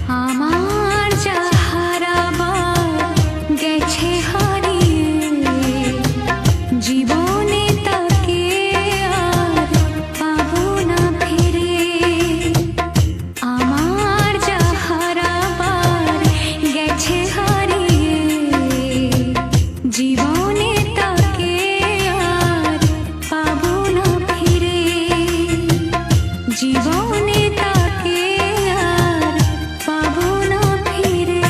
আমার যা হারাবার গেছে হারিয়ে, জীবনে তাকে আর পাবো না ফিরে। আমার যা হারাবার গেছে হারিয়ে, জীবনে তাকে আর পাবো না ফিরে। জীবনে তাকে আর পাবো না ফিরে।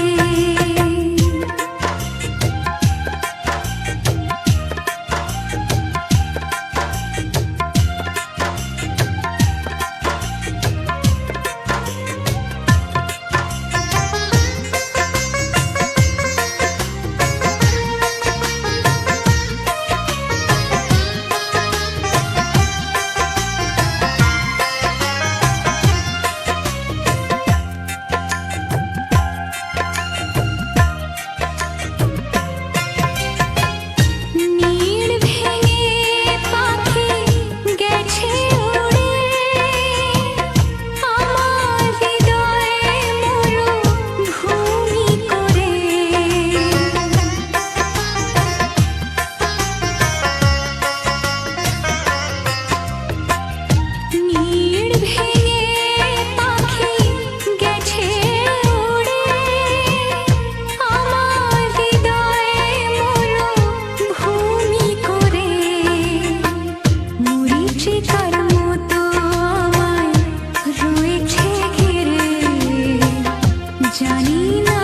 জানি না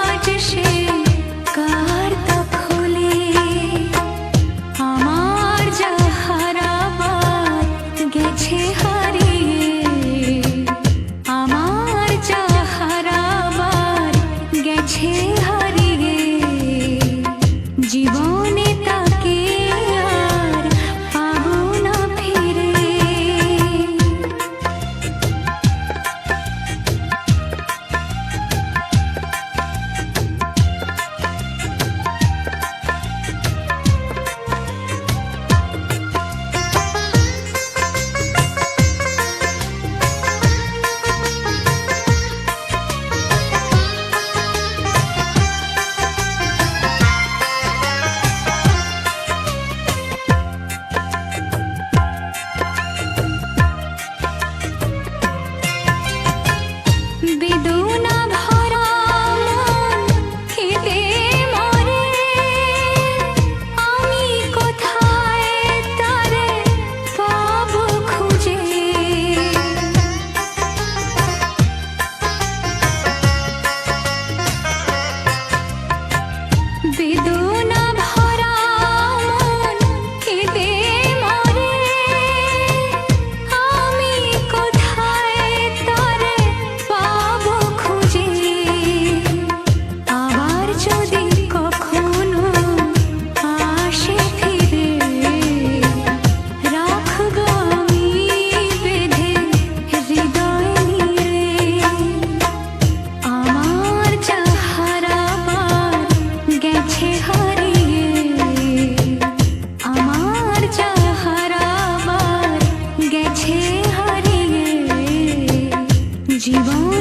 আজ সে কার দখলে, আমার যা হারাবার গেছে হারিয়ে। আমার যা হারাবার গেছে হারিয়ে, জীবনে তাকে আর পাবো না ফিরে। বেদনা ভরা মন কেঁদে মরে, আমি কোথায় তারে পাবো খুঁজে। বেদনা ভরা মন কেঁদে মরে, আমি কোথায় তারে পাবো খুঁজে। আবার যদি কখনো আসে ফিরে, রাখবো আমি বেঁধে হৃদয় নিয়ে। আমার যা হারাবার গেছে হারিয়ে, আমার যা হারাবার গেছে হারিয়ে, জীবন